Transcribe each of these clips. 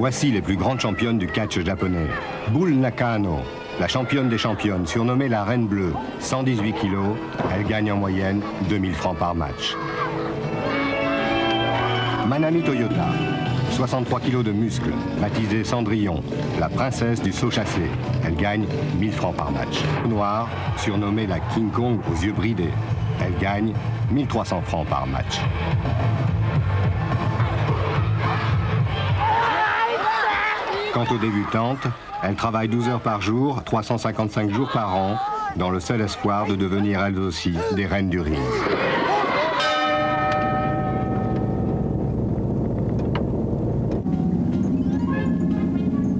Voici les plus grandes championnes du catch japonais. Bull Nakano, la championne des championnes, surnommée la Reine Bleue, 118 kilos, elle gagne en moyenne 2000 francs par match. Manami Toyota, 63 kilos de muscles, baptisée Cendrillon, la princesse du saut chassé, elle gagne 1000 francs par match. Noire, surnommée la King Kong aux yeux bridés, elle gagne 1300 francs par match. Quant aux débutantes, elles travaillent 12 heures par jour, 355 jours par an, dans le seul espoir de devenir elles aussi des reines du ring.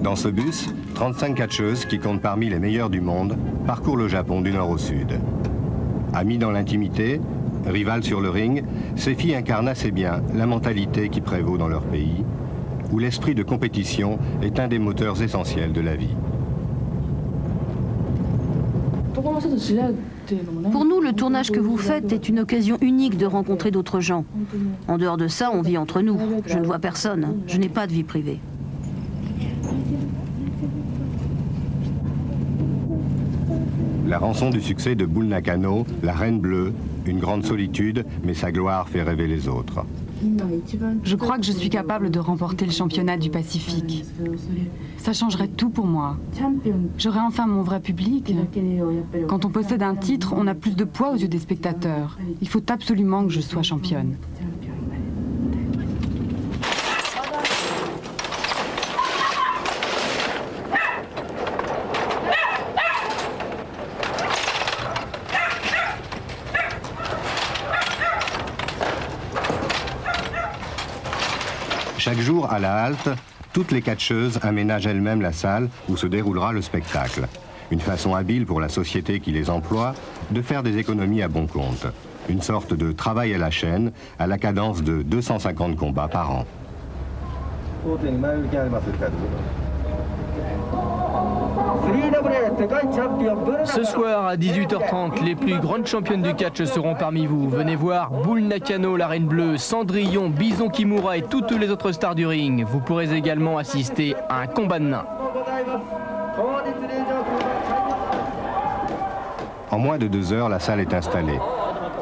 Dans ce bus, 35 catcheuses qui comptent parmi les meilleures du monde parcourent le Japon du nord au sud. Amies dans l'intimité, rivales sur le ring, ces filles incarnent assez bien la mentalité qui prévaut dans leur pays, où l'esprit de compétition est un des moteurs essentiels de la vie. Pour nous, le tournage que vous faites est une occasion unique de rencontrer d'autres gens. En dehors de ça, on vit entre nous. Je ne vois personne. Je n'ai pas de vie privée. La rançon du succès de Bull Nakano, la Reine Bleue, une grande solitude, mais sa gloire fait rêver les autres. Je crois que je suis capable de remporter le championnat du Pacifique. Ça changerait tout pour moi. J'aurais enfin mon vrai public. Quand on possède un titre, on a plus de poids aux yeux des spectateurs. Il faut absolument que je sois championne. Chaque jour, à la halte, toutes les catcheuses aménagent elles-mêmes la salle où se déroulera le spectacle. Une façon habile pour la société qui les emploie de faire des économies à bon compte. Une sorte de travail à la chaîne, à la cadence de 250 combats par an. Ce soir à 18h30, les plus grandes championnes du catch seront parmi vous. Venez voir Bull Nakano, la Reine Bleue, Cendrillon, Bison Kimura et toutes les autres stars du ring. Vous pourrez également assister à un combat de nains. En moins de 2 heures, la salle est installée.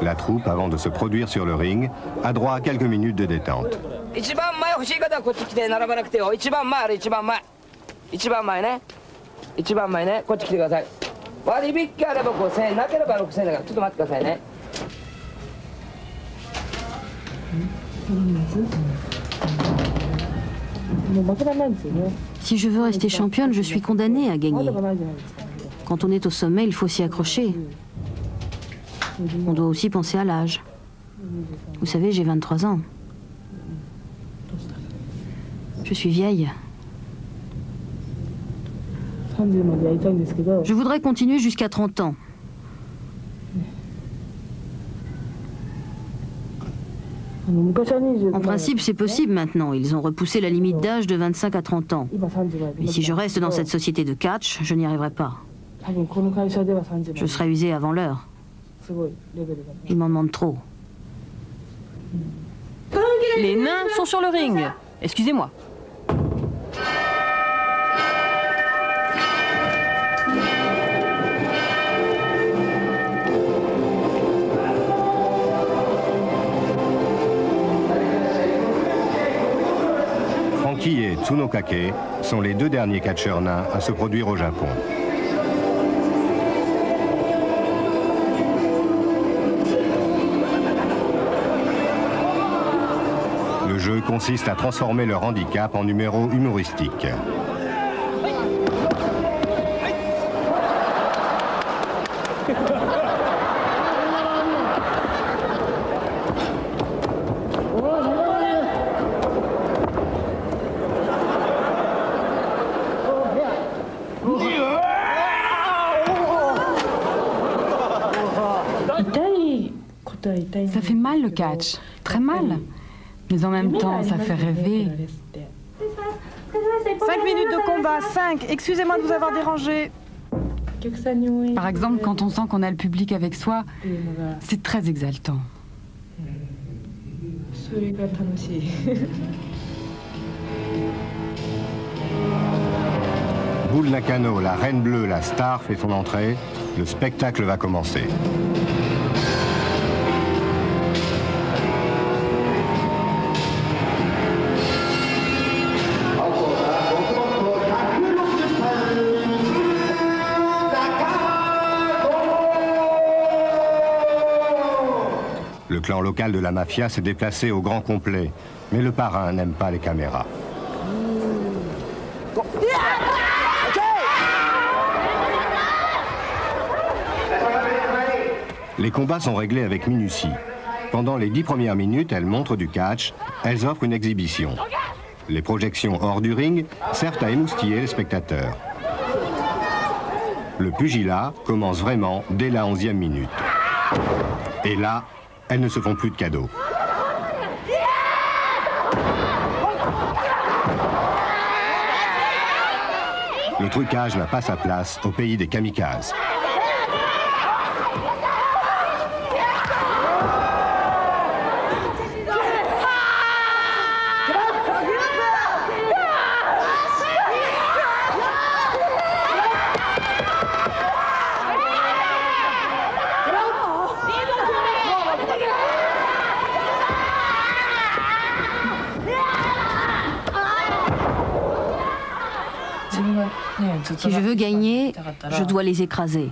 La troupe, avant de se produire sur le ring, a droit à quelques minutes de détente. Si je veux rester championne, je suis condamnée à gagner. Quand on est au sommet, il faut s'y accrocher. On doit aussi penser à l'âge. Vous savez, j'ai 23 ans. Je suis vieille. Je voudrais continuer jusqu'à 30 ans. En principe, c'est possible maintenant. Ils ont repoussé la limite d'âge de 25 à 30 ans. Mais si je reste dans cette société de catch, je n'y arriverai pas. Je serai usée avant l'heure. Ils m'en demandent trop. Les nains sont sur le ring. Excusez-moi. Frankie et Tsunokake sont les 2 derniers catcheurs nains à se produire au Japon. Le jeu consiste à transformer leur handicap en numéro humoristique. Ça fait mal le catch, très mal. Mais en même temps, ça fait rêver. 5 minutes de combat, 5. Excusez-moi de vous avoir dérangé. Par exemple, quand on sent qu'on a le public avec soi, c'est très exaltant. Bull Nakano, la reine bleue, la star, fait son entrée, le spectacle va commencer. Le clan local de la mafia s'est déplacé au grand complet, mais le parrain n'aime pas les caméras. Les combats sont réglés avec minutie. Pendant les 10 premières minutes, elles montrent du catch, elles offrent une exhibition. Les projections hors du ring servent à émoustiller les spectateurs. Le pugilat commence vraiment dès la 11e minute. Et là, elles ne se font plus de cadeaux. Le trucage n'a pas sa place au pays des kamikazes. Si je veux gagner, je dois les écraser.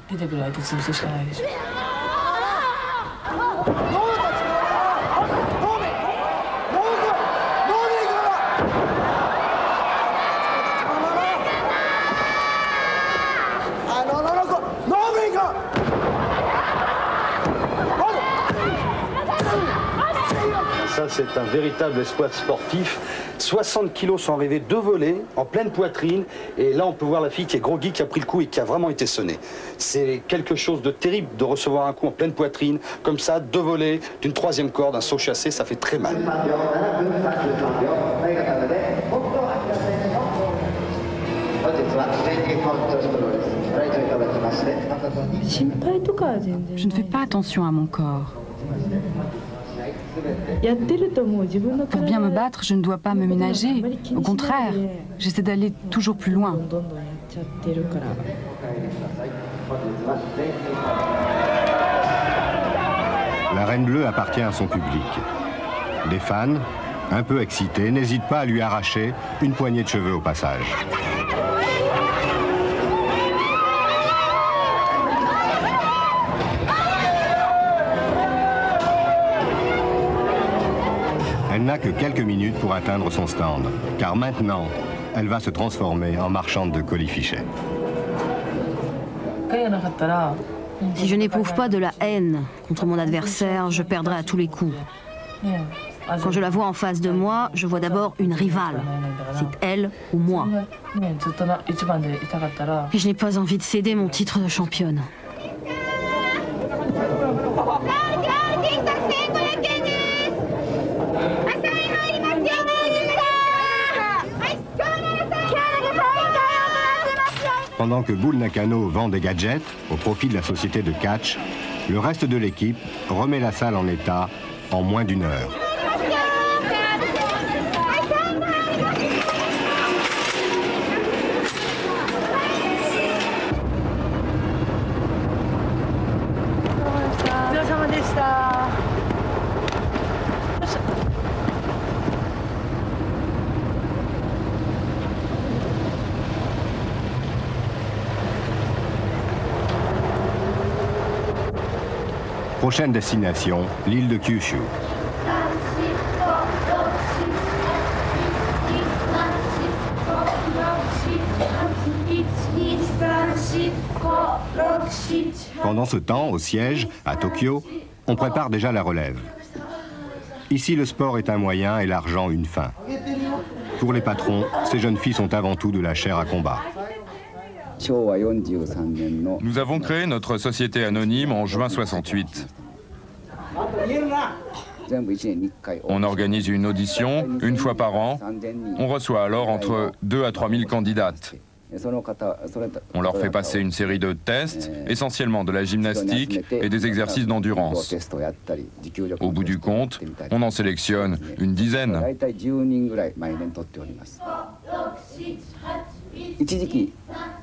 Ça, c'est un véritable exploit sportif. 60 kilos sont arrivés, 2 volets, en pleine poitrine. Et là, on peut voir la fille qui est groggy, qui a pris le coup et qui a vraiment été sonnée. C'est quelque chose de terrible de recevoir un coup en pleine poitrine, comme ça, 2 volets, d'une 3e corde, un saut chassé, ça fait très mal. Je ne fais pas attention à mon corps. Pour bien me battre, je ne dois pas me ménager. Au contraire, j'essaie d'aller toujours plus loin. La Reine Bleue appartient à son public. Des fans, un peu excités, n'hésitent pas à lui arracher une poignée de cheveux au passage. Elle n'a que quelques minutes pour atteindre son stand, car maintenant, elle va se transformer en marchande de colifichets. Si je n'éprouve pas de la haine contre mon adversaire, je perdrai à tous les coups. Quand je la vois en face de moi, je vois d'abord une rivale. C'est elle ou moi. Et je n'ai pas envie de céder mon titre de championne. Pendant que Bull Nakano vend des gadgets au profit de la société de catch, le reste de l'équipe remet la salle en état en moins d'1 heure. Prochaine destination, l'île de Kyushu. Pendant ce temps, au siège, à Tokyo, on prépare déjà la relève. Ici, le sport est un moyen et l'argent une fin. Pour les patrons, ces jeunes filles sont avant tout de la chair à combat. Nous avons créé notre société anonyme en juin 68. On organise une audition une fois par an. On reçoit alors entre 2 à 3 000 candidates. On leur fait passer une série de tests, essentiellement de la gymnastique et des exercices d'endurance. Au bout du compte, on en sélectionne une dizaine.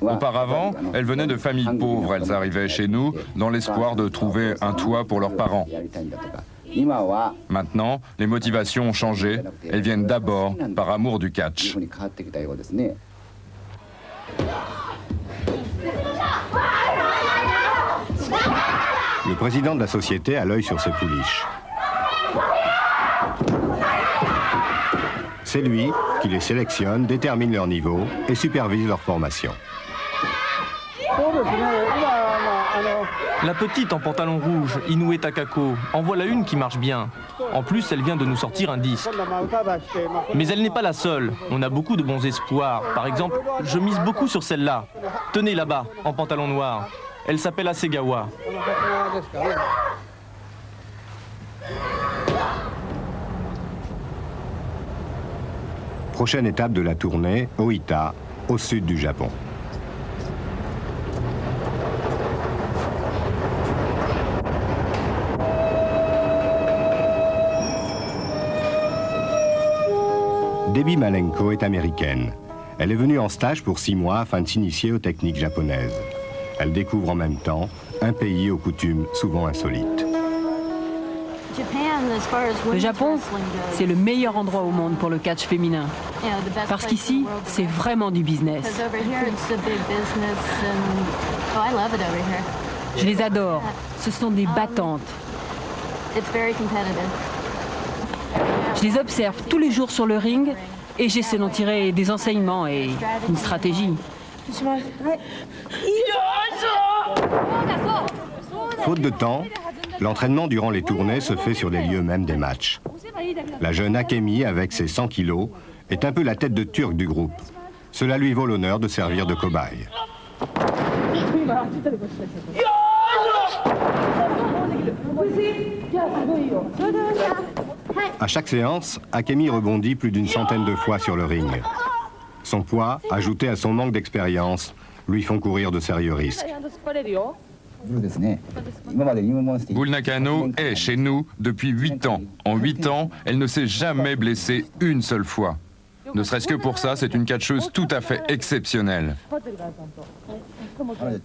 Auparavant, elles venaient de familles pauvres. Elles arrivaient chez nous dans l'espoir de trouver un toit pour leurs parents. Maintenant, les motivations ont changé. Elles viennent d'abord par amour du catch. Le président de la société a l'œil sur ses pouliches. C'est lui qui les sélectionne, détermine leur niveau et supervise leur formation. La petite en pantalon rouge, Inoue Takako, en voilà une qui marche bien. En plus, elle vient de nous sortir un disque. Mais elle n'est pas la seule. On a beaucoup de bons espoirs. Par exemple, je mise beaucoup sur celle-là. Tenez là-bas, en pantalon noir. Elle s'appelle Asegawa. Prochaine étape de la tournée, Oita, au sud du Japon. Debbie Malenko est américaine. Elle est venue en stage pour 6 mois afin de s'initier aux techniques japonaises. Elle découvre en même temps un pays aux coutumes souvent insolites. Le Japon, c'est le meilleur endroit au monde pour le catch féminin. Parce qu'ici, c'est vraiment du business. Je les adore. Ce sont des battantes. Je les observe tous les jours sur le ring et j'essaie d'en tirer des enseignements et une stratégie. Faute de temps, l'entraînement durant les tournées se fait sur les lieux mêmes des matchs. La jeune Akemi, avec ses 100 kilos, est un peu la tête de turc du groupe. Cela lui vaut l'honneur de servir de cobaye. À chaque séance, Akemi rebondit plus d'une centaine de fois sur le ring. Son poids, ajouté à son manque d'expérience, lui font courir de sérieux risques. Bull Nakano est chez nous depuis 8 ans. En 8 ans, elle ne s'est jamais blessée une seule fois. Ne serait-ce que pour ça, c'est une catcheuse tout à fait exceptionnelle.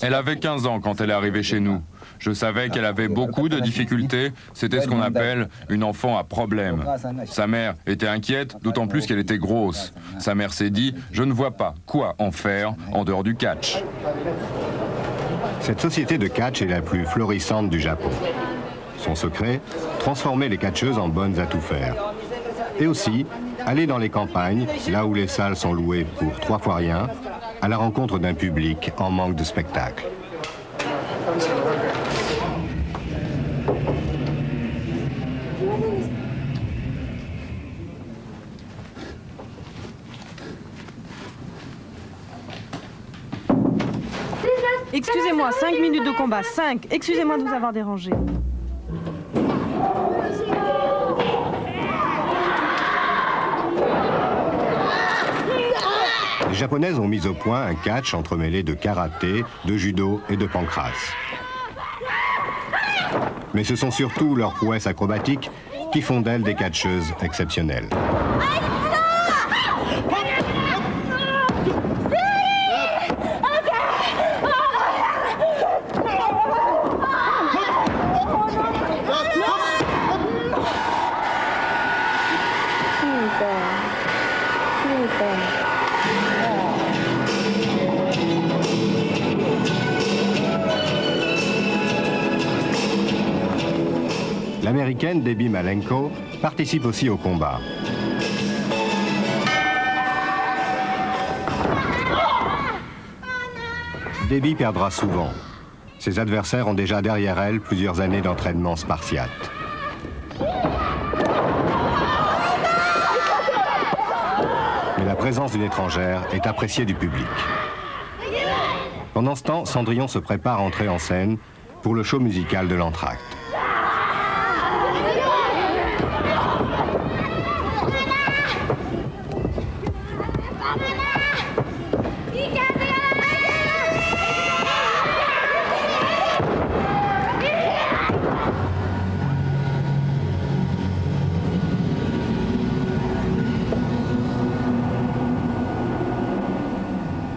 Elle avait 15 ans quand elle est arrivée chez nous. Je savais qu'elle avait beaucoup de difficultés. C'était ce qu'on appelle une enfant à problème. Sa mère était inquiète, d'autant plus qu'elle était grosse. Sa mère s'est dit, je ne vois pas quoi en faire en dehors du catch. Cette société de catch est la plus florissante du Japon. Son secret, transformer les catcheuses en bonnes à tout faire. Et aussi, aller dans les campagnes, là où les salles sont louées pour 3 fois rien, à la rencontre d'un public en manque de spectacle. Excusez-moi, 5 minutes de combat, 5. Excusez-moi de vous avoir dérangé. Les Japonaises ont mis au point un catch entremêlé de karaté, de judo et de pancrace. Mais ce sont surtout leurs prouesses acrobatiques qui font d'elles des catcheuses exceptionnelles. L'américaine Debbie Malenko participe aussi au combat. Debbie perdra souvent. Ses adversaires ont déjà derrière elle plusieurs années d'entraînement spartiate. Mais la présence d'une étrangère est appréciée du public. Pendant ce temps, Cendrillon se prépare à entrer en scène pour le show musical de l'entracte.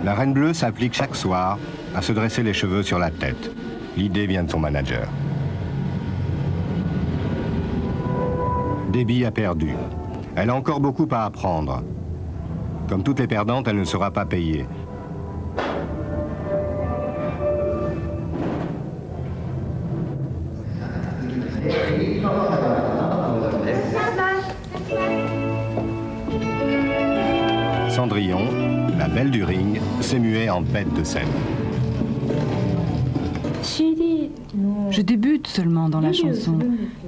La Reine Bleue s'applique chaque soir à se dresser les cheveux sur la tête. L'idée vient de son manager. Debbie a perdu. Elle a encore beaucoup à apprendre. Comme toutes les perdantes, elle ne sera pas payée. Cendrillon, la belle du ring, s'est muée en bête de scène. Je débute seulement dans la chanson.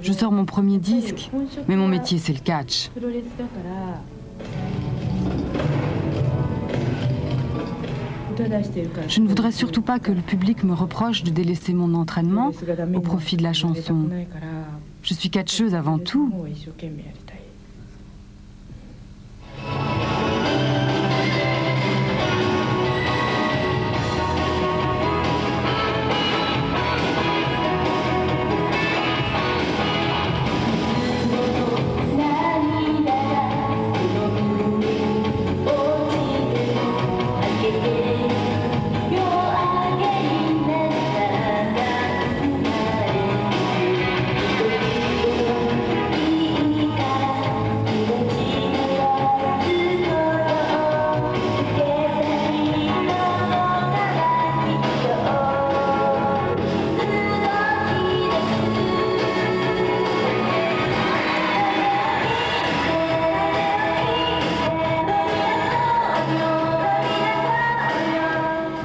Je sors mon premier disque, mais mon métier c'est le catch. Je ne voudrais surtout pas que le public me reproche de délaisser mon entraînement au profit de la chanson. Je suis catcheuse avant tout.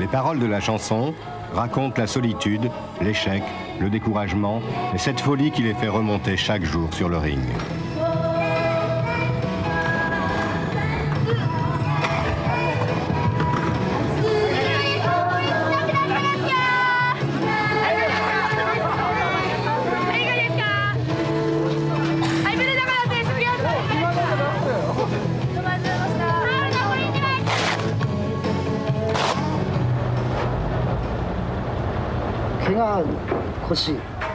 Les paroles de la chanson racontent la solitude, l'échec, le découragement et cette folie qui les fait remonter chaque jour sur le ring.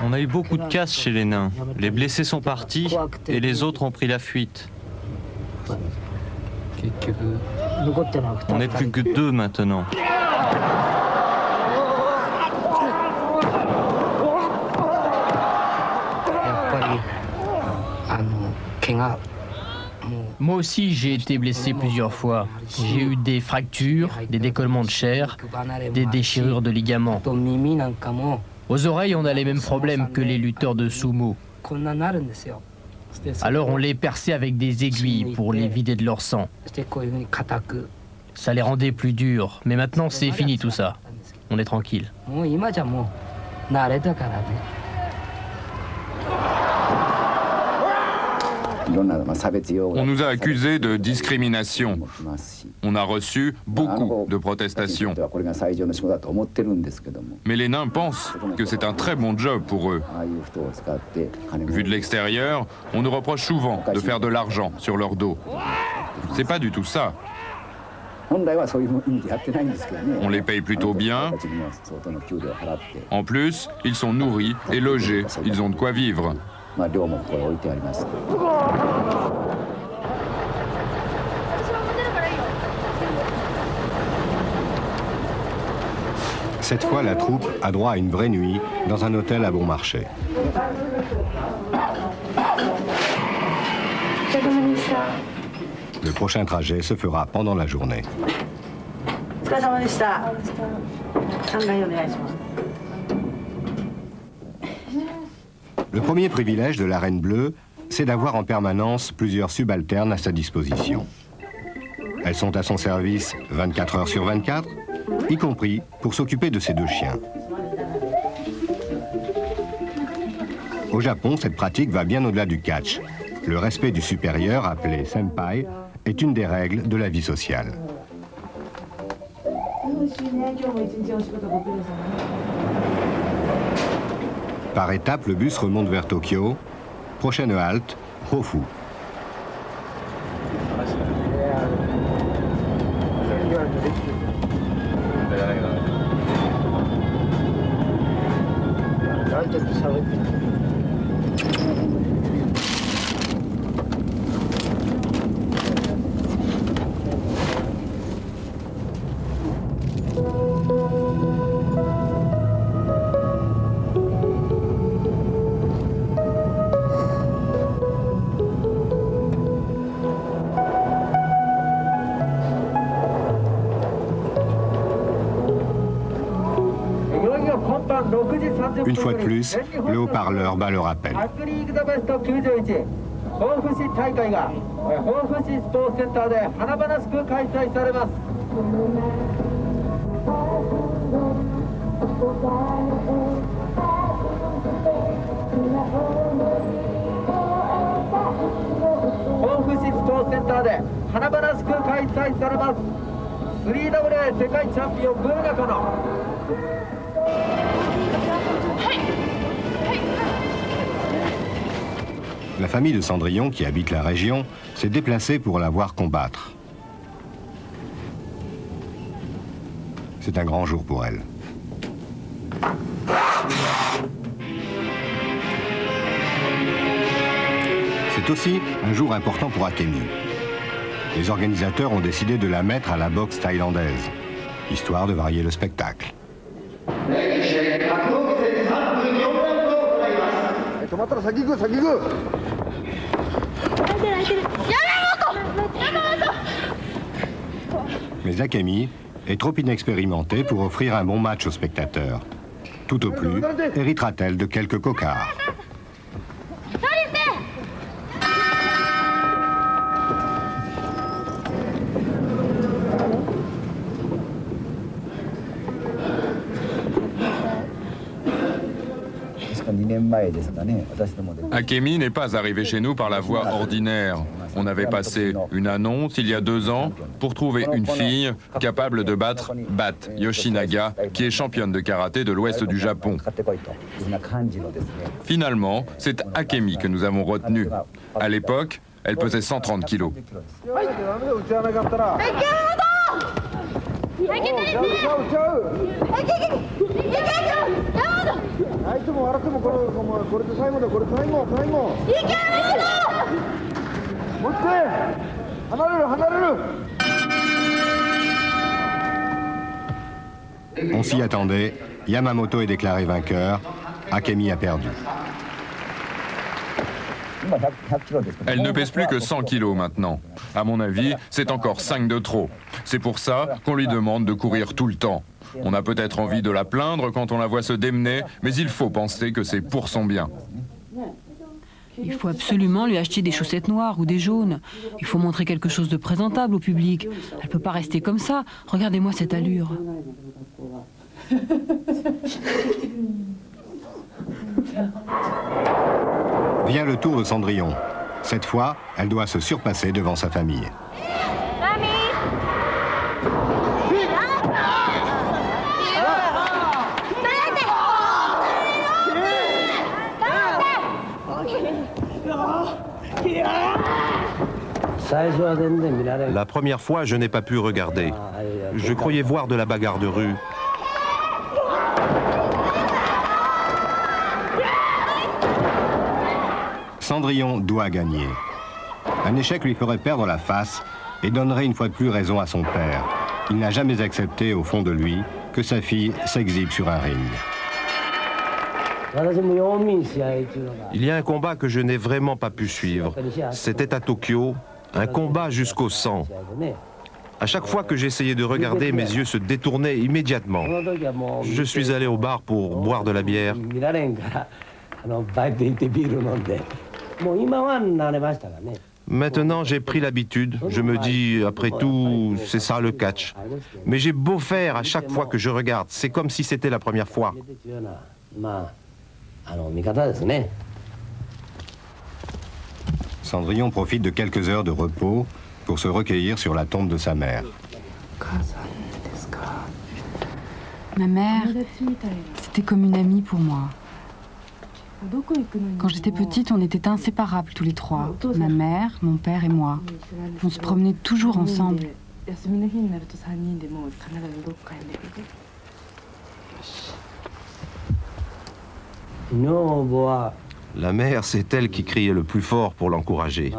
On a eu beaucoup de casse chez les nains. Les blessés sont partis et les autres ont pris la fuite. On n'est plus que 2 maintenant. Moi aussi, j'ai été blessé plusieurs fois. J'ai eu des fractures, des décollements de chair, des déchirures de ligaments. Aux oreilles, on a les mêmes problèmes que les lutteurs de sumo. Alors on les perçait avec des aiguilles pour les vider de leur sang. Ça les rendait plus durs. Mais maintenant, c'est fini tout ça. On est tranquille. On nous a accusés de discrimination. On a reçu beaucoup de protestations. Mais les nains pensent que c'est un très bon job pour eux. Vu de l'extérieur, on nous reproche souvent de faire de l'argent sur leur dos. C'est pas du tout ça. On les paye plutôt bien. En plus, ils sont nourris et logés. Ils ont de quoi vivre. Cette fois, la troupe a droit à une vraie nuit dans un hôtel à bon marché. Le prochain trajet se fera pendant la journée. Le premier privilège de la Reine Bleue, c'est d'avoir en permanence plusieurs subalternes à sa disposition. Elles sont à son service 24 heures sur 24, y compris pour s'occuper de ses 2 chiens. Au Japon, cette pratique va bien au-delà du catch. Le respect du supérieur, appelé senpai, est une des règles de la vie sociale. Par étapes, le bus remonte vers Tokyo. Prochaine halte, Hofu. Une fois de plus, le haut-parleur bat le rappel. La famille de Cendrillon, qui habite la région, s'est déplacée pour la voir combattre. C'est un grand jour pour elle. C'est aussi un jour important pour Akemi. Les organisateurs ont décidé de la mettre à la boxe thaïlandaise, histoire de varier le spectacle. Mais Akemi est trop inexpérimentée pour offrir un bon match aux spectateurs. Tout au plus, héritera-t-elle de quelques cocards. Akemi n'est pas arrivé chez nous par la voie ordinaire. On avait passé une annonce il y a 2 ans pour trouver une fille capable de battre Bat Yoshinaga, qui est championne de karaté de l'ouest du Japon. Finalement, c'est Akemi que nous avons retenu. À l'époque, elle pesait 130 kilos. On s'y attendait, Yamamoto est déclaré vainqueur, Akemi a perdu. Elle ne pèse plus que 100 kilos maintenant. À mon avis, c'est encore 5 de trop. C'est pour ça qu'on lui demande de courir tout le temps. On a peut-être envie de la plaindre quand on la voit se démener, mais il faut penser que c'est pour son bien. Il faut absolument lui acheter des chaussettes noires ou des jaunes. Il faut montrer quelque chose de présentable au public. Elle ne peut pas rester comme ça. Regardez-moi cette allure. Vient le tour de Cendrillon. Cette fois, elle doit se surpasser devant sa famille. La première fois, je n'ai pas pu regarder. Je croyais voir de la bagarre de rue. Cendrillon doit gagner. Un échec lui ferait perdre la face et donnerait une fois de plus raison à son père. Il n'a jamais accepté au fond de lui que sa fille s'exhibe sur un ring. Il y a un combat que je n'ai vraiment pas pu suivre. C'était à Tokyo, un combat jusqu'au sang. À chaque fois que j'essayais de regarder, mes yeux se détournaient immédiatement. Je suis allé au bar pour boire de la bière. Maintenant, j'ai pris l'habitude. Je me dis, après tout, c'est ça le catch. Mais j'ai beau faire à chaque fois que je regarde. C'est comme si c'était la première fois. Cendrillon profite de quelques heures de repos pour se recueillir sur la tombe de sa mère. Ma mère, c'était comme une amie pour moi. Quand j'étais petite, on était inséparables tous les trois. Ma mère, mon père et moi. On se promenait toujours ensemble. La mère, c'est elle qui criait le plus fort pour l'encourager.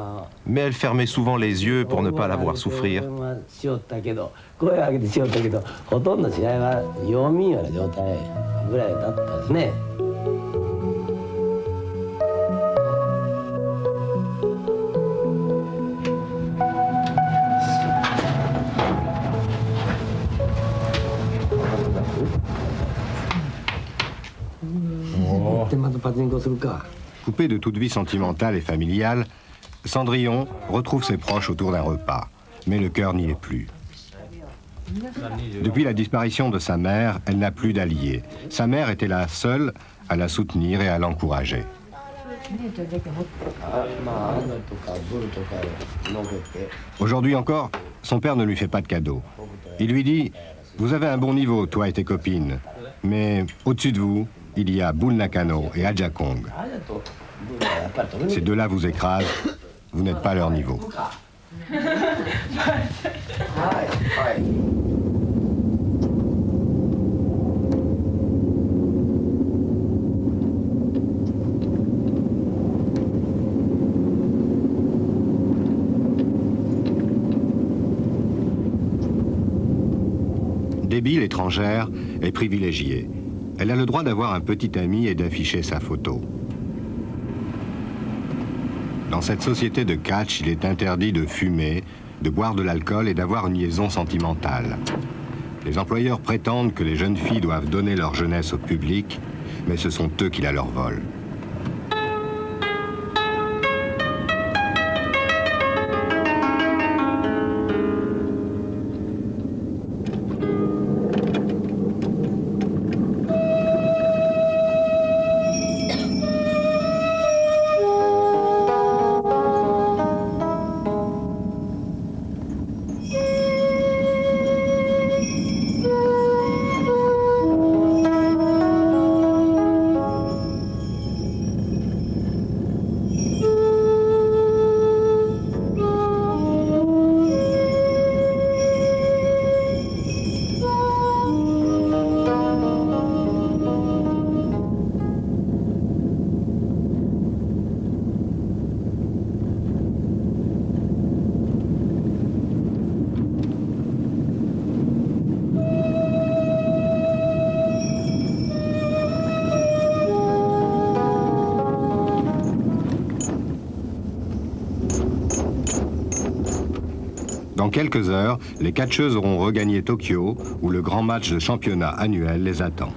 Mais elle fermait souvent les yeux pour ne pas la voir souffrir. Coupé de toute vie sentimentale et familiale, Cendrillon retrouve ses proches autour d'un repas. Mais le cœur n'y est plus. Depuis la disparition de sa mère, elle n'a plus d'alliés. Sa mère était la seule à la soutenir et à l'encourager. Aujourd'hui encore, son père ne lui fait pas de cadeau. Il lui dit « Vous avez un bon niveau, toi et tes copines, mais au-dessus de vous, il y a Bull Nakano et Aja Kong. Ces deux-là vous écrasent, vous n'êtes pas à leur niveau. » Debbie, l'étrangère, est privilégiée. Elle a le droit d'avoir un petit ami et d'afficher sa photo. Dans cette société de catch, il est interdit de fumer, de boire de l'alcool et d'avoir une liaison sentimentale. Les employeurs prétendent que les jeunes filles doivent donner leur jeunesse au public, mais ce sont eux qui la leur volent. Dans quelques heures, les catcheuses auront regagné Tokyo, où le grand match de championnat annuel les attend.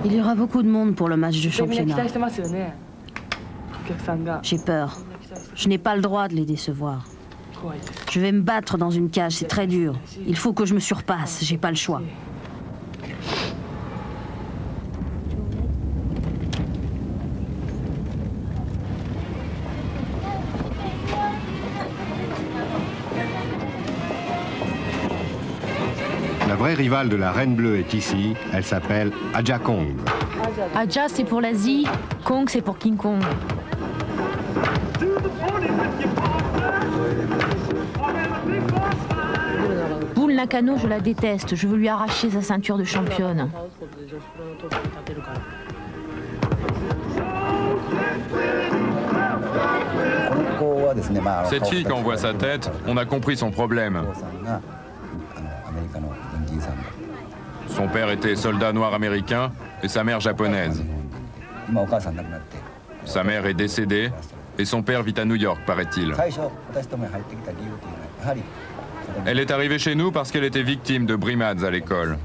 Il y aura beaucoup de monde pour le match de championnat. J'ai peur. Je n'ai pas le droit de les décevoir. Je vais me battre dans une cage, c'est très dur. Il faut que je me surpasse, j'ai pas le choix. La vraie rivale de la Reine Bleue est ici, elle s'appelle Aja Kong. Aja c'est pour l'Asie, Kong c'est pour King Kong. Bull Nakano, je la déteste, je veux lui arracher sa ceinture de championne. Cette fille, quand on voit sa tête, on a compris son problème. Son père était soldat noir américain et sa mère japonaise. Sa mère est décédée et son père vit à New York, paraît-il. Elle est arrivée chez nous parce qu'elle était victime de brimades à l'école.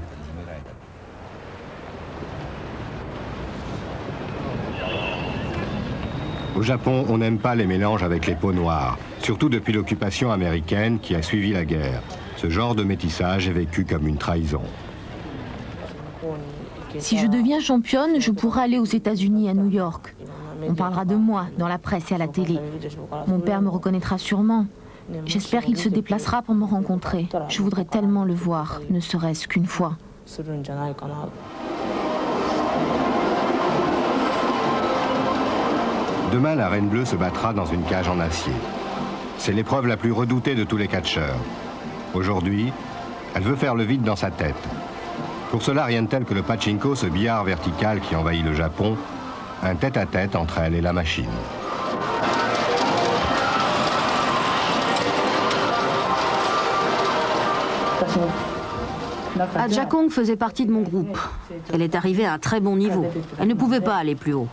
Au Japon, on n'aime pas les mélanges avec les peaux noires, surtout depuis l'occupation américaine qui a suivi la guerre. Ce genre de métissage est vécu comme une trahison. Si je deviens championne, je pourrai aller aux États-Unis, à New York. On parlera de moi dans la presse et à la télé. Mon père me reconnaîtra sûrement. J'espère qu'il se déplacera pour me rencontrer. Je voudrais tellement le voir, ne serait-ce qu'une fois. Demain, la Reine Bleue se battra dans une cage en acier. C'est l'épreuve la plus redoutée de tous les catcheurs. Aujourd'hui, elle veut faire le vide dans sa tête. Pour cela, rien de tel que le pachinko, ce billard vertical qui envahit le Japon, un tête-à-tête entre elle et la machine. Aja Kong faisait partie de mon groupe. Elle est arrivée à un très bon niveau. Elle ne pouvait pas aller plus haut.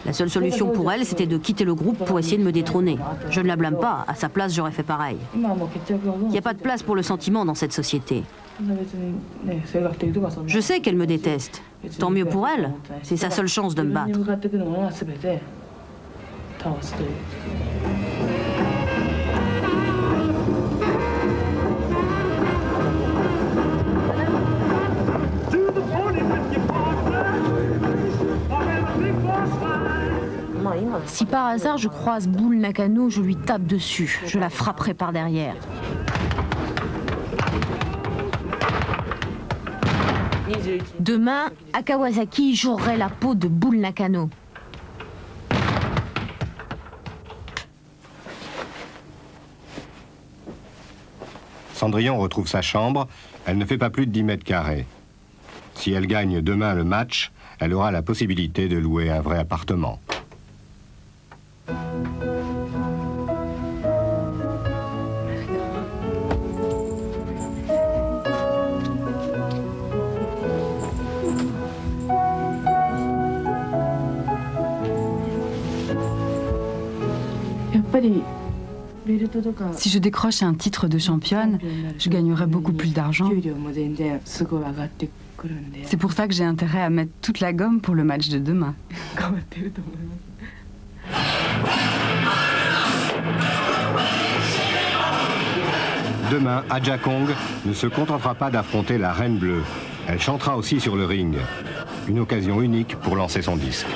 La seule solution pour elle, c'était de quitter le groupe pour essayer de me détrôner. Je ne la blâme pas, à sa place, j'aurais fait pareil. Il n'y a pas de place pour le sentiment dans cette société. Je sais qu'elle me déteste. Tant mieux pour elle. C'est sa seule chance de me battre. Si par hasard je croise Bull Nakano, je lui tape dessus. Je la frapperai par derrière. Demain, à Kawasaki, j'aurai la peau de Bull Nakano. Cendrillon retrouve sa chambre. Elle ne fait pas plus de 10 mètres carrés. Si elle gagne demain le match, elle aura la possibilité de louer un vrai appartement. Si je décroche un titre de championne, je gagnerai beaucoup plus d'argent. C'est pour ça que j'ai intérêt à mettre toute la gomme pour le match de demain. Demain, Aja Kong ne se contentera pas d'affronter la Reine Bleue. Elle chantera aussi sur le ring. Une occasion unique pour lancer son disque.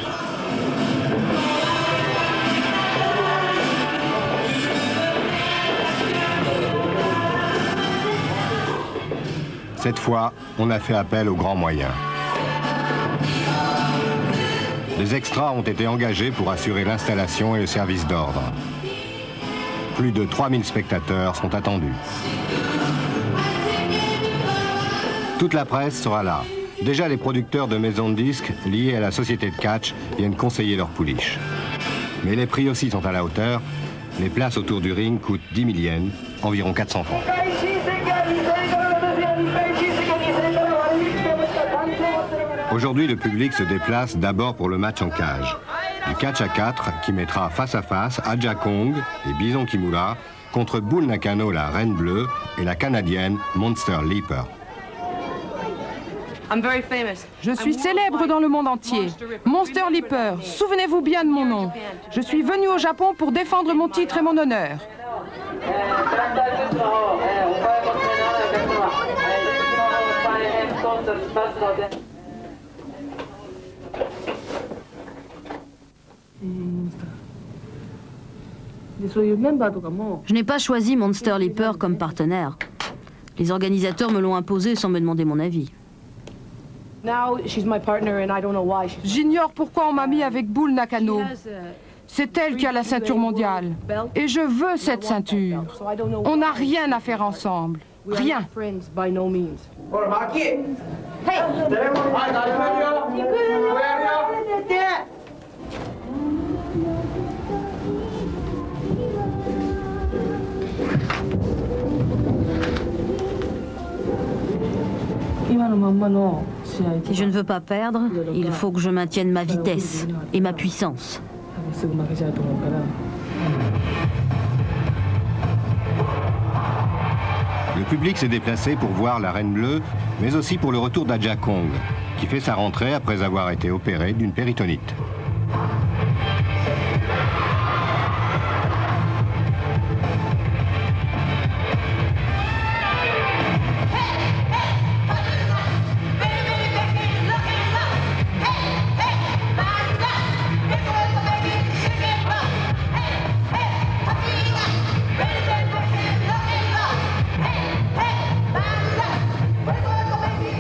Cette fois, on a fait appel aux grands moyens. Des extras ont été engagés pour assurer l'installation et le service d'ordre. Plus de 3000 spectateurs sont attendus. Toute la presse sera là. Déjà, les producteurs de maisons de disques liés à la société de catch viennent conseiller leurs pouliches. Mais les prix aussi sont à la hauteur. Les places autour du ring coûtent 10 000 yens, environ 400 francs. Aujourd'hui, le public se déplace d'abord pour le match en cage. Du catch à 4 qui mettra face à face Aja Kong et Bison Kimura contre Bull Nakano, la Reine Bleue, et la Canadienne Monster Leaper. Je suis célèbre dans le monde entier. Monster Leaper, souvenez-vous bien de mon nom. Je suis venu au Japon pour défendre mon titre et mon honneur. Je n'ai pas choisi Monster Leaper comme partenaire. Les organisateurs me l'ont imposé sans me demander mon avis. J'ignore pourquoi on m'a mis avec Bull Nakano. C'est elle qui a la ceinture mondiale. Et je veux cette ceinture. On n'a rien à faire ensemble. Rien. Si je ne veux pas perdre, il faut que je maintienne ma vitesse et ma puissance. Le public s'est déplacé pour voir la Reine Bleue, mais aussi pour le retour d'Aja Kong, qui fait sa rentrée après avoir été opéré d'une péritonite.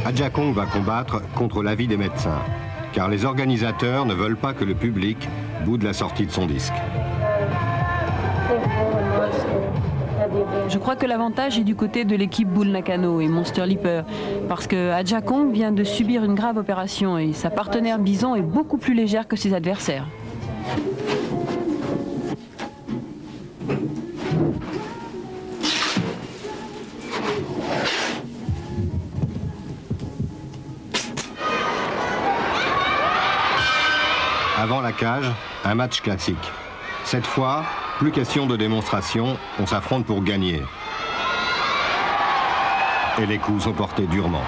Aja Kong va combattre contre l'avis des médecins, car les organisateurs ne veulent pas que le public boude la sortie de son disque. Je crois que l'avantage est du côté de l'équipe Bull Nakano et Monster Leaper, parce que Aja Kong vient de subir une grave opération et sa partenaire Bison est beaucoup plus légère que ses adversaires. Avant la cage, un match classique. Cette fois, plus question de démonstration, on s'affronte pour gagner. et les coups sont portés durement.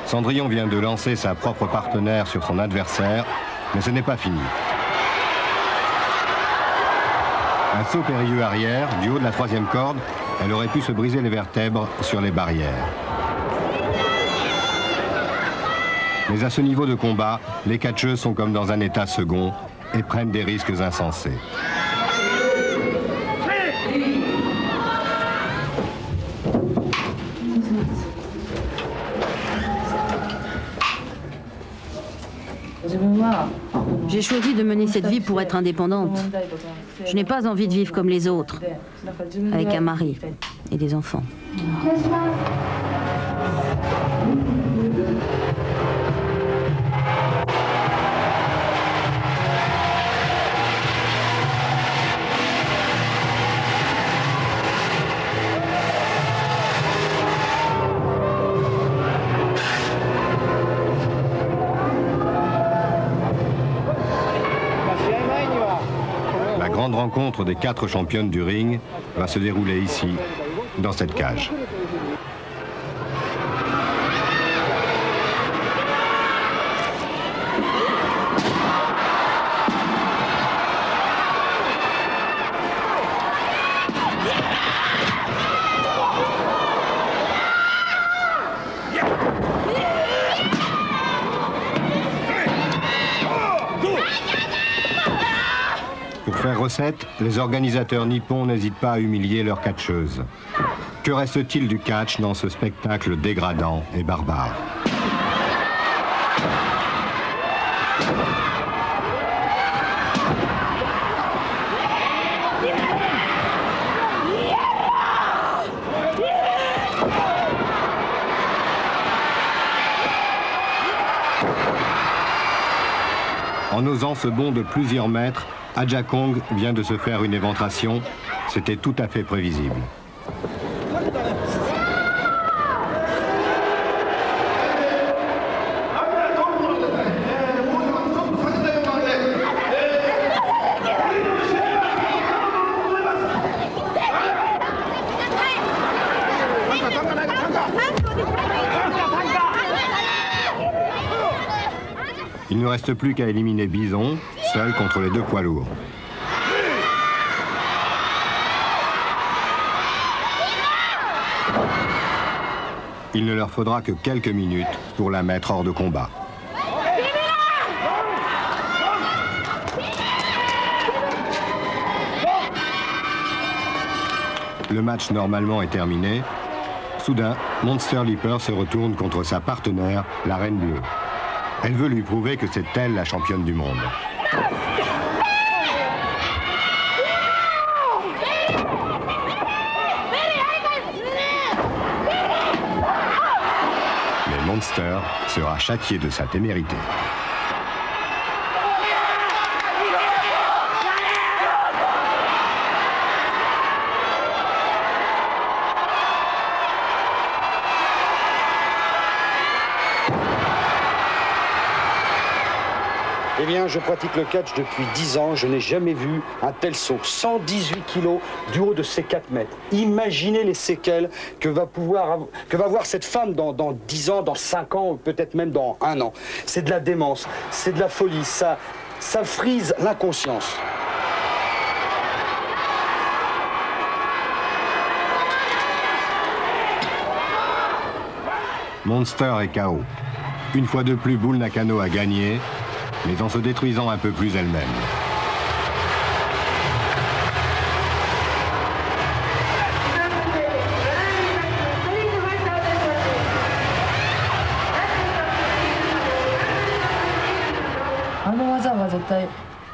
Cendrillon vient de lancer sa propre partenaire sur son adversaire, mais ce n'est pas fini. Un saut périlleux arrière, du haut de la 3e corde, elle aurait pu se briser les vertèbres sur les barrières. Mais à ce niveau de combat, les catcheuses sont comme dans un état second et prennent des risques insensés. J'ai choisi de mener cette vie pour être indépendante. Je n'ai pas envie de vivre comme les autres, avec un mari et des enfants. La grande rencontre des 4 championnes du ring va se dérouler ici, dans cette cage. Pour faire recette, les organisateurs nippons n'hésitent pas à humilier leurs catcheuses. Que reste-t-il du catch dans ce spectacle dégradant et barbare? En osant ce bond de plusieurs mètres, Ajakong vient de se faire une éventration. C'était tout à fait prévisible. Il ne reste plus qu'à éliminer Bison, seul contre les 2 poids lourds. Il ne leur faudra que quelques minutes pour la mettre hors de combat. Le match normalement est terminé. Soudain, Monster Leaper se retourne contre sa partenaire, la Reine Bleue. Elle veut lui prouver que c'est elle la championne du monde. Mais Monster sera châtié de sa témérité. Eh bien, je pratique le catch depuis 10 ans. Je n'ai jamais vu un tel saut. 118 kilos du haut de ces 4 mètres. Imaginez les séquelles que va avoir cette femme dans 10 ans, dans 5 ans, ou peut-être même dans 1 an. C'est de la démence, c'est de la folie. Ça Ça frise l'inconscience. Monster est KO. Une fois de plus, Bull Nakano a gagné, mais en se détruisant un peu plus elle-même.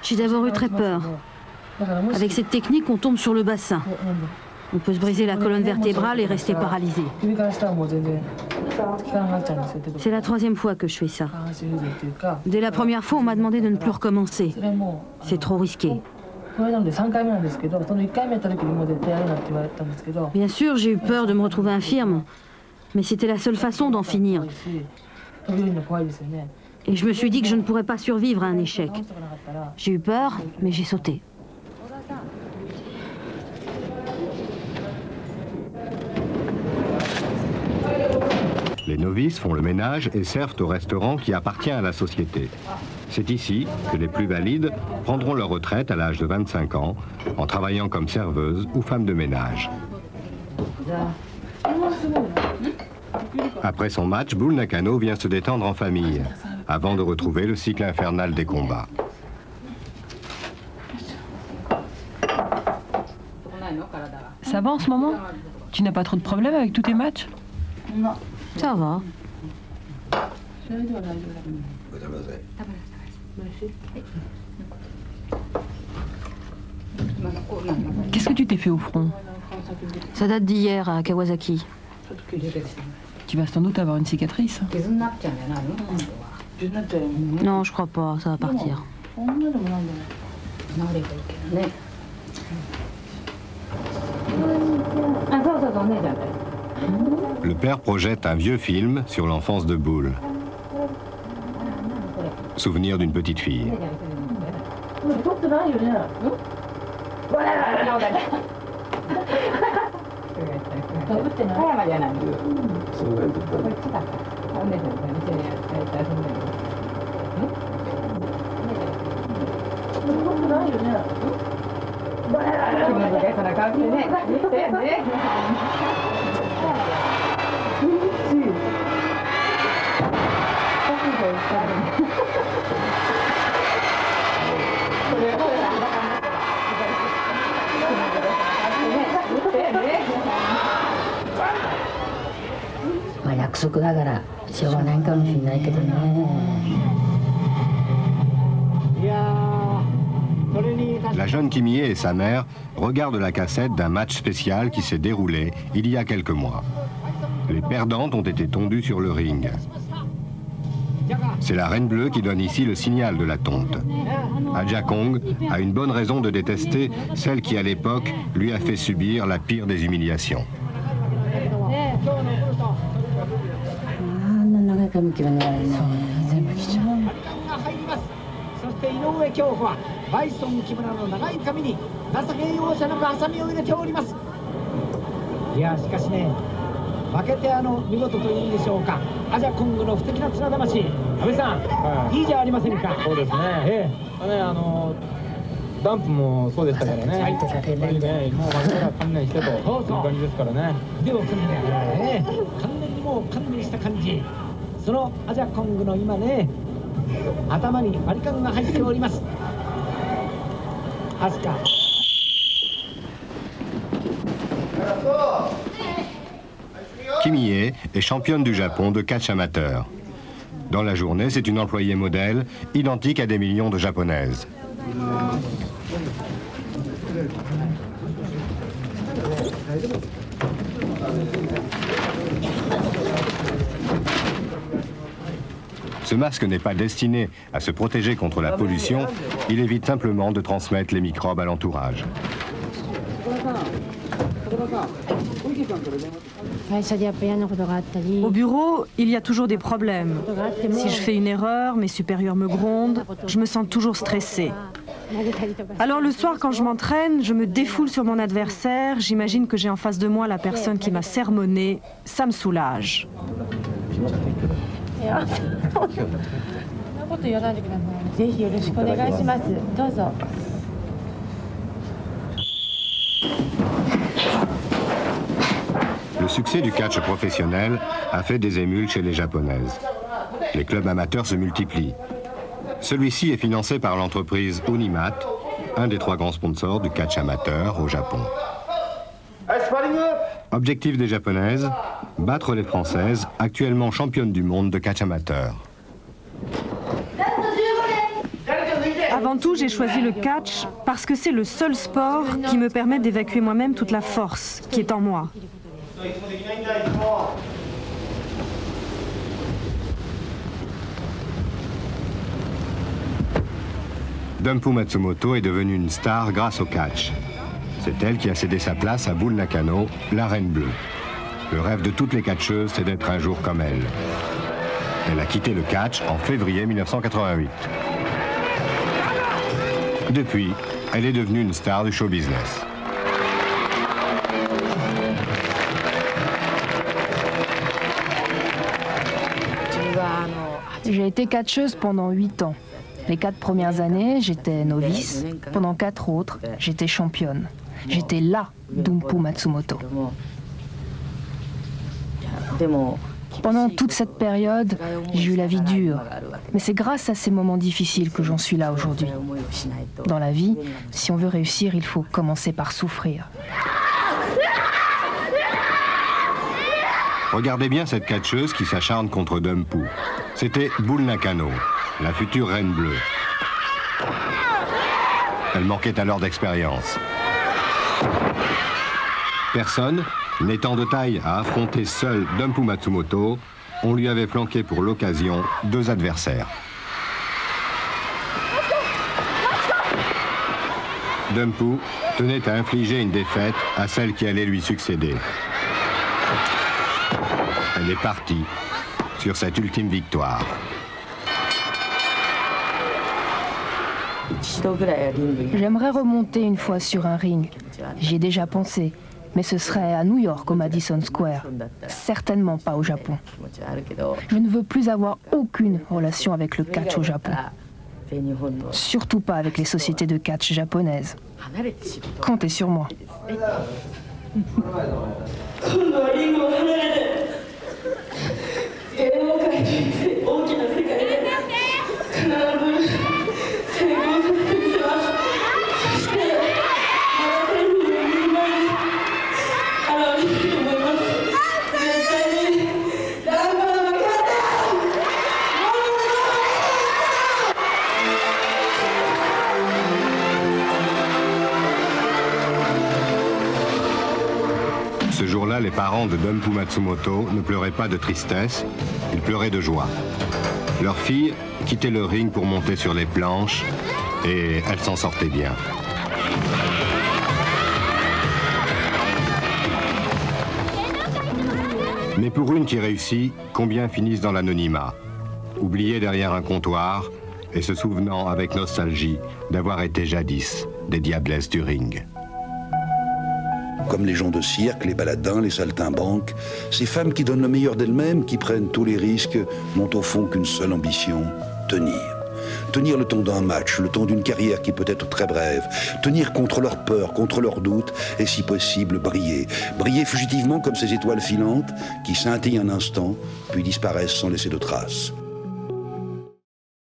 J'ai d'abord eu très peur. Avec cette technique, on tombe sur le bassin. On peut se briser la colonne vertébrale et rester paralysé. C'est la 3e fois que je fais ça. Dès la première fois, on m'a demandé de ne plus recommencer. C'est trop risqué. Bien sûr, j'ai eu peur de me retrouver infirme, mais c'était la seule façon d'en finir. Et je me suis dit que je ne pourrais pas survivre à un échec. J'ai eu peur, mais j'ai sauté. Les novices font le ménage et servent au restaurant qui appartient à la société. C'est ici que les plus valides prendront leur retraite à l'âge de 25 ans en travaillant comme serveuse ou femme de ménage. Après son match, Bull Nakano vient se détendre en famille, avant de retrouver le cycle infernal des combats. Ça va en ce moment? Tu n'as pas trop de problèmes avec tous tes matchs? Ça va. Qu'est-ce que tu t'es fait au front? Ça date d'hier à Kawasaki. Tu vas sans doute avoir une cicatrice. Non, je crois pas, ça va partir. Le père projette un vieux film sur l'enfance de Bull. Souvenir d'une petite fille. La jeune Kimie et sa mère regardent la cassette d'un match spécial qui s'est déroulé il y a quelques mois. Les perdantes ont été tondues sur le ring. C'est la Reine Bleue qui donne ici le signal de la tonte. Aja Kong a une bonne raison de détester celle qui, à l'époque, lui a fait subir la pire des humiliations. Kimie est championne du Japon de catch amateur. Dans la journée, c'est une employée modèle, identique à des millions de japonaises. Ce masque n'est pas destiné à se protéger contre la pollution, il évite simplement de transmettre les microbes à l'entourage. Au bureau, il y a toujours des problèmes. Si je fais une erreur, mes supérieurs me grondent, je me sens toujours stressée. Alors le soir, quand je m'entraîne, je me défoule sur mon adversaire, j'imagine que j'ai en face de moi la personne qui m'a sermonné, ça me soulage. Le succès du catch professionnel a fait des émules chez les Japonaises. Les clubs amateurs se multiplient. Celui-ci est financé par l'entreprise Unimat, un des 3 grands sponsors du catch amateur au Japon. Objectif des Japonaises, battre les Françaises, actuellement championnes du monde de catch amateur. Avant tout, j'ai choisi le catch parce que c'est le seul sport qui me permet d'évacuer moi-même toute la force qui est en moi. Dumpu Matsumoto est devenue une star grâce au catch. C'est elle qui a cédé sa place à Bull Nakano, la Reine Bleue. Le rêve de toutes les catcheuses, c'est d'être un jour comme elle. Elle a quitté le catch en février 1988. Depuis, elle est devenue une star du show business. J'ai été catcheuse pendant 8 ans. Les 4 premières années, j'étais novice. Pendant 4 autres, j'étais championne. J'étais la Dumpu Matsumoto. Pendant toute cette période, j'ai eu la vie dure. Mais c'est grâce à ces moments difficiles que j'en suis là aujourd'hui. Dans la vie, si on veut réussir, il faut commencer par souffrir. Regardez bien cette catcheuse qui s'acharne contre Dumpu. C'était Bull Nakano, la future Reine Bleue. Elle manquait alors d'expérience. Personne, n'étant de taille à affronter seul Dumpu Matsumoto, on lui avait flanqué pour l'occasion 2 adversaires. Dumpu tenait à infliger une défaite à celle qui allait lui succéder. Elle est partie sur cette ultime victoire. J'aimerais remonter une fois sur un ring. J'y ai déjà pensé, mais ce serait à New York, au Madison Square. Certainement pas au Japon. Je ne veux plus avoir aucune relation avec le catch au Japon. Surtout pas avec les sociétés de catch japonaises. Comptez sur moi. Ce jour-là, les parents de Dumpu Matsumoto ne pleuraient pas de tristesse, ils pleuraient de joie. Leur fille quittait le ring pour monter sur les planches et elle s'en sortait bien. Mais pour une qui réussit, combien finissent dans l'anonymat, oubliées derrière un comptoir et se souvenant avec nostalgie d'avoir été jadis des diablesses du ring. Comme les gens de cirque, les baladins, les saltimbanques, ces femmes qui donnent le meilleur d'elles-mêmes, qui prennent tous les risques, n'ont au fond qu'une seule ambition, tenir. Tenir le temps d'un match, le temps d'une carrière qui peut être très brève, tenir contre leurs peurs, contre leurs doutes, et si possible briller. Briller fugitivement comme ces étoiles filantes qui scintillent un instant, puis disparaissent sans laisser de traces.